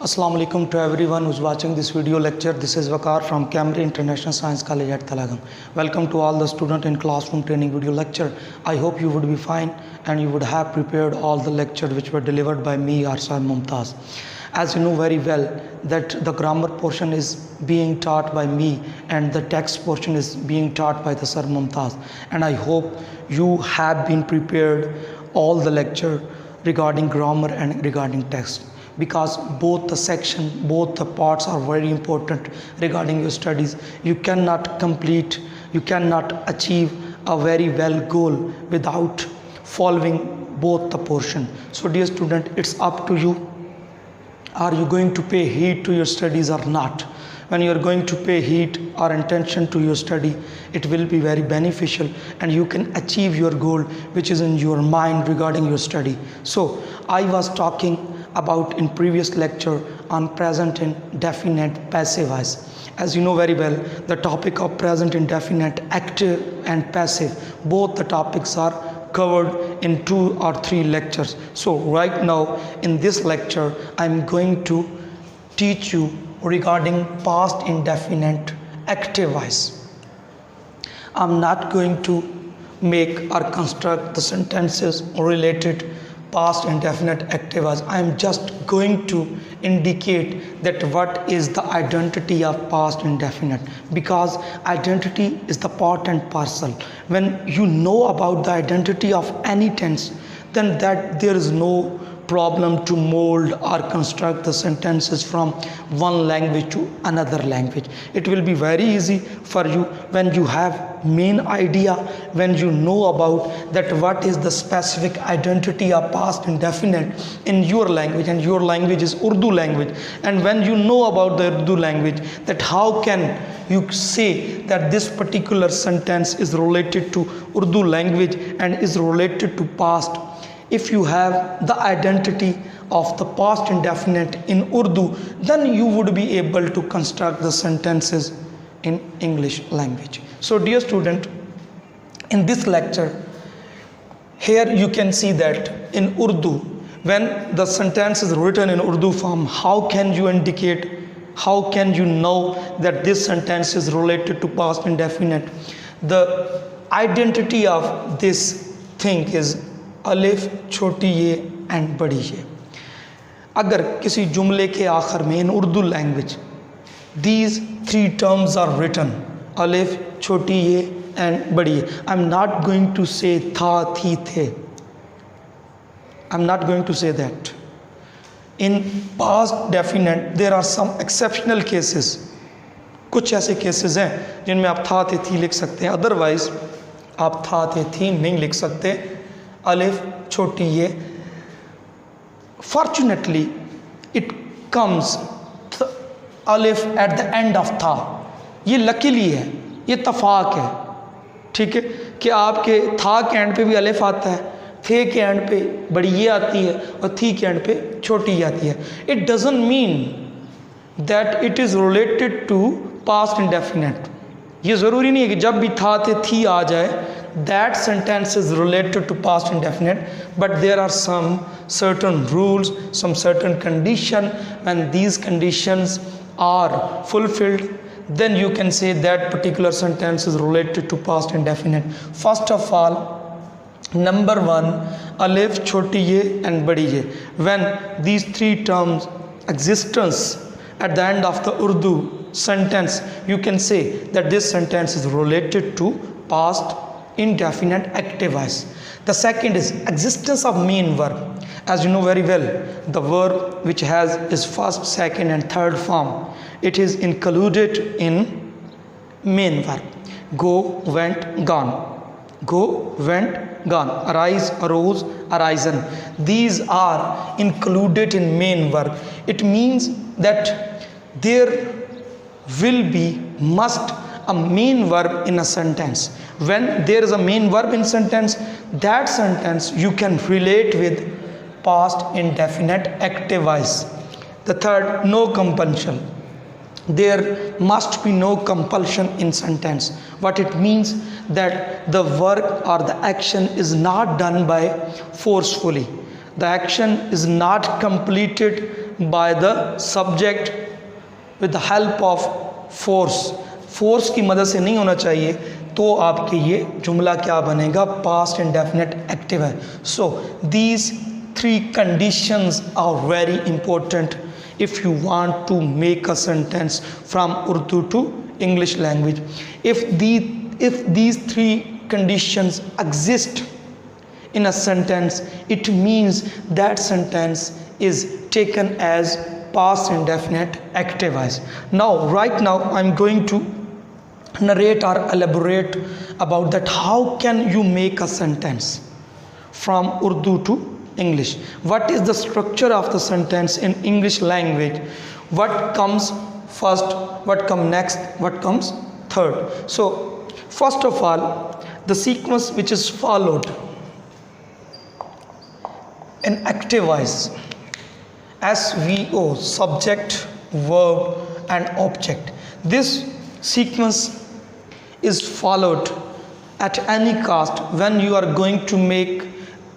Assalamu alaikum to everyone who's watching this video lecture. This is Waqar from Camry International Science College at Talagam. Welcome to all the student in classroom training video lecture. I hope you would be fine and you would have prepared all the lectures which were delivered by me or Sir Mumtaz. As you know very well that the grammar portion is being taught by me and the text portion is being taught by the Sir Mumtaz, and I hope you have been prepared all the lecture regarding grammar and regarding text, because both the parts are very important regarding your studies. You cannot achieve a very well goal without following both the portion. So dear student, it's up to you. Are you going to pay heed to your studies or not? When you are going to pay heed or attention to your study, it will be very beneficial and you can achieve your goal which is in your mind regarding your study. So I was talking about in previous lecture on present indefinite passive voice. As you know very well, the topic of present indefinite active and passive, both the topics are covered in 2 or 3 lectures. So right now in this lecture I am going to teach you regarding past indefinite active voice. I am not going to make or construct the sentences related past indefinite active voice. I am just going to indicate that what is the identity of past indefinite, because identity is the part and parcel. When you know about the identity of any tense, then that there is no problem to mold or construct the sentences from one language to another language. It will be very easy for you when you have main idea, when you know about that what is the specific identity of past indefinite in your language, and your language is Urdu language, and when you know about the Urdu language, that how can you say that this particular sentence is related to Urdu language and is related to past. If you have the identity of the past indefinite in Urdu, then you would be able to construct the sentences in English language. So dear student, in this lecture, here you can see that in Urdu, when the sentence is written in Urdu form, how can you indicate, how can you know that this sentence is related to past indefinite? The identity of this thing is अलिफ छोटी ये and बड़ी ये. अगर किसी जुमले के आखिर में in Urdu language these 3 terms are written, अलिफ छोटी ये एंड बड़ी ये, I am not going to say था थी थे, I am not going to say that. In past definite there are some exceptional cases. कुछ ऐसे केसेस हैं जिनमें आप था थे थी लिख सकते हैं, अदरवाइज आप था थे थी नहीं लिख सकते. अलिफ छोटी ये, फॉर्चुनेटली इट कम्स अलिफ एट द एंड ऑफ था. ये लकीली है, ये तफाक है, ठीक है, कि आपके था के एंड पे भी अलिफ आता है, थे के एंड पे बड़ी ये आती है और थी के एंड पे छोटी ये आती है. It doesn't mean that it is related to past indefinite. ये ज़रूरी नहीं है कि जब भी था थे थी आ जाए that sentence is related to past indefinite, but there are some certain rules, some certain condition. When these conditions are fulfilled, then you can say that particular sentence is related to past indefinite. First of all, number 1, alif choti ye and badi ye. When these 3 terms existence at the end of the Urdu sentence, you can say that this sentence is related to past indefinite active voice. The second is existence of main verb. As you know very well, the verb which has its first, second and third form, it is included in main verb. Go, went, gone. Go, went, gone. Arise, arose, arisen. These are included in main verb. It means that there will be must a main verb in a sentence. When there is a main verb in sentence, that sentence you can relate with past indefinite active voice. The third, no compulsion. There must be no compulsion in sentence. What it means that the work or the action is not done by forcefully. The action is not completed by the subject with the help of force. Force की मदद से नहीं होना चाहिए, तो आपके ये जुमला क्या बनेगा, पास्ट इंडेफिनिट एक्टिव है. So these 3 conditions are very important if you want to make a sentence from Urdu to English language. If these 3 conditions exist in a sentence, it means that sentence is taken as past indefinite active voice. Now, right now, I'm going to narrate or elaborate about that how can you make a sentence from Urdu to English. What is the structure of the sentence in English language? What comes first? What comes next? What comes third? So, first of all, the sequence which is followed in active voice, SVO, subject, verb and object. This sequence is followed at any cost when you are going to make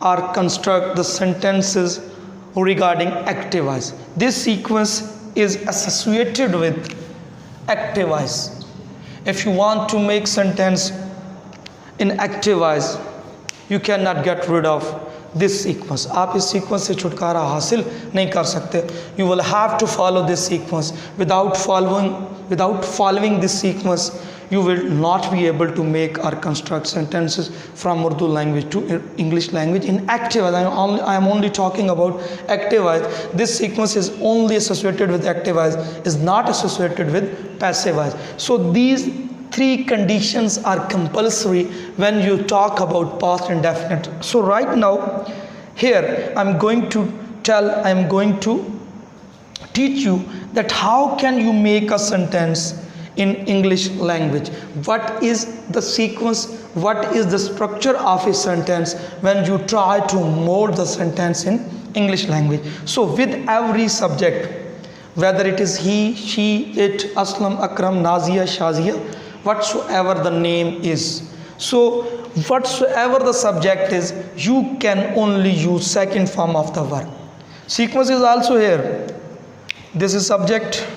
or construct the sentences regarding active voice. This sequence is associated with active voice. If you want to make sentence in active voice, you cannot get rid of this sequence. आप इस sequence से छुटकारा हासिल नहीं कर सकते. You will have to follow this sequence. Without following this sequence, you will not be able to make or construct sentences from Urdu language to English language in active voice. I am only talking about active voice. This sequence is only associated with active voice, is not associated with passive voice. So these 3 conditions are compulsory when you talk about past indefinite. So right now, here I am going to teach you that how can you make a sentence in English language. What is the sequence, what is the structure of a sentence when you try to mold the sentence in English language. So with every subject, whether it is he, she, it, Aslam, Akram, Nazia, Shazia, whatsoever the name is, so whatsoever the subject is, you can only use second form of the verb. Sequence is also here. This is subject,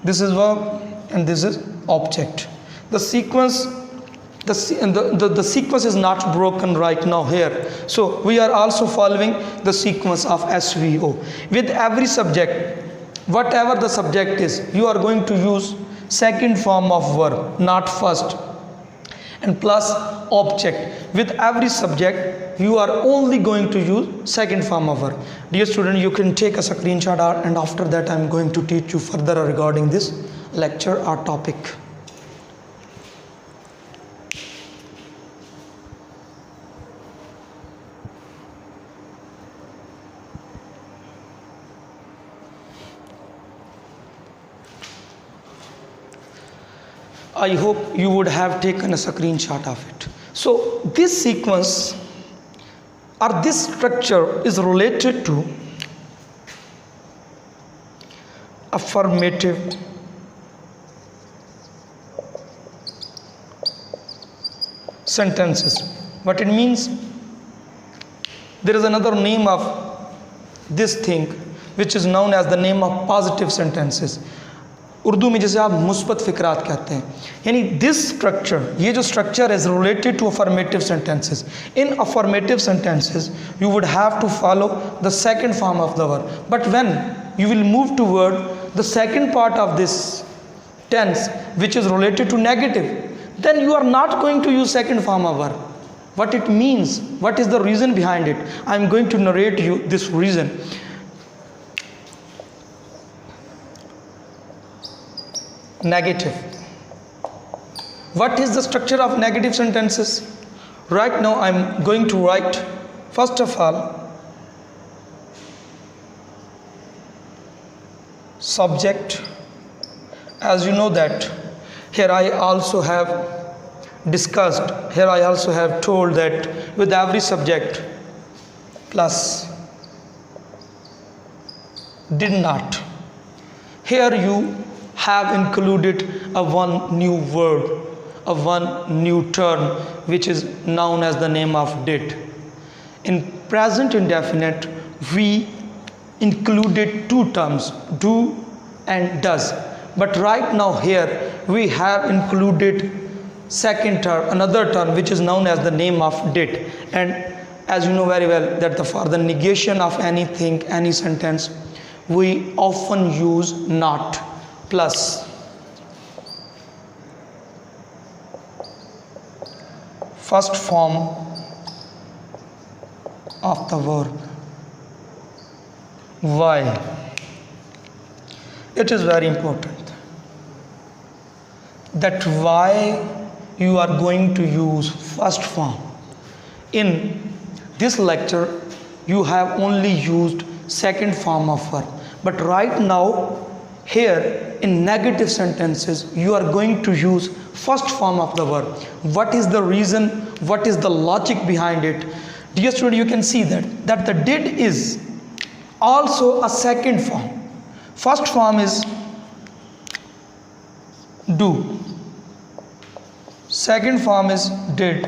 this is verb, and this is object. The sequence is not broken right now here. So we are also following the sequence of SVO. With every subject, whatever the subject is, you are going to use second form of verb, not first, and plus object. With every subject, you are only going to use second form of verb. Dear student, you can take a screenshot, and after that I am going to teach you further regarding this lecture or topic. I hope you would have taken a screenshot of it. So this sequence or this structure is related to affirmative sentences. What it means, there is another name of this thing which is known as the name of positive sentences. Urdu में जैसे आप मुस्बत फ़िक्रात कहते हैं, यानी this structure, ये जो structure is related to affirmative sentences. In affirmative sentences you would have to follow the second form of the verb, but when you will move toward the second part of this tense which is related to negative, then you are not going to use second form of verb. What it means, what is the reason behind it, I am going to narrate you this reason. Negative. What is the structure of negative sentences? Right now I am going to write, first of all, subject. As you know that here I also have discussed, here I also have told that with every subject plus did not, here you have included a one new word, a one new term which is known as the name of did. In present indefinite, we included two terms, do and does. But right now here we have included second term, another term which is known as the name of did. And as you know very well that for the negation of anything, any sentence, we often use not plus first form of the verb. Why? It is very important that why you are going to use first form. In this lecture you have only used second form of verb, but right now here in negative sentences you are going to use first form of the verb. What is the reason? What is the logic behind it? Dear student, you can see that the did is also a second form. First form is do, second form is did,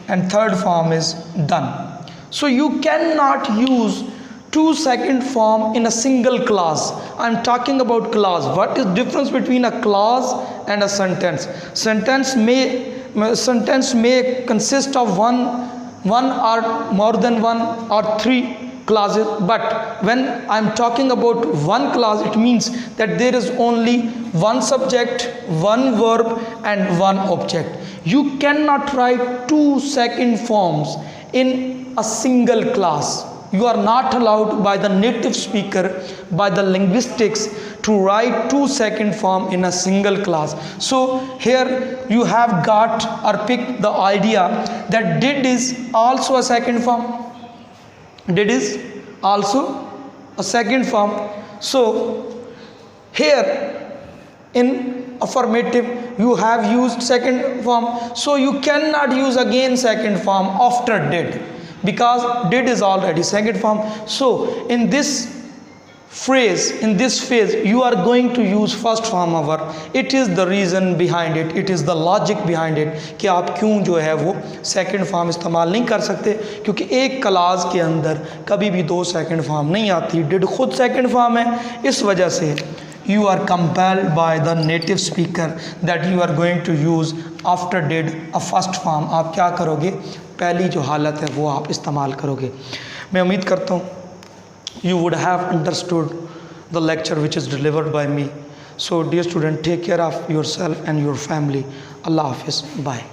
and third form is done. So you cannot use two second form in a single clause. I'm talking about clause. What is difference between a clause and a sentence? Sentence may consist of one or more than one or three clauses, but when I'm talking about one clause, it means that there is only one subject, one verb and one object. You cannot write two second forms in a single clause. You are not allowed by the native speaker, by the linguistics, to write two second form in a single clause. So here you have got or picked the idea that did is also a second form. Did is also a second form. So here in affirmative you have used second form, so you cannot use again second form after did, because did is already second form. So in this phrase, in this phase, you are going to use first form of verb. It is the reason behind it, it is the logic behind it कि आप क्यों जो है वो second form इस्तेमाल नहीं कर सकते, क्योंकि एक क्लास के अंदर कभी भी दो सेकंड फॉर्म नहीं आती. डिड खुद सेकंड फॉर्म है, इस वजह से you are compelled by the native speaker that you are going to use after did a first form. आप क्या करोगे, पहली जो हालत है वो आप इस्तेमाल करोगे. मैं उम्मीद करता हूँ you would have understood the lecture which is delivered by me. So dear student, take care of yourself and your family. Allah Hafiz. Bye.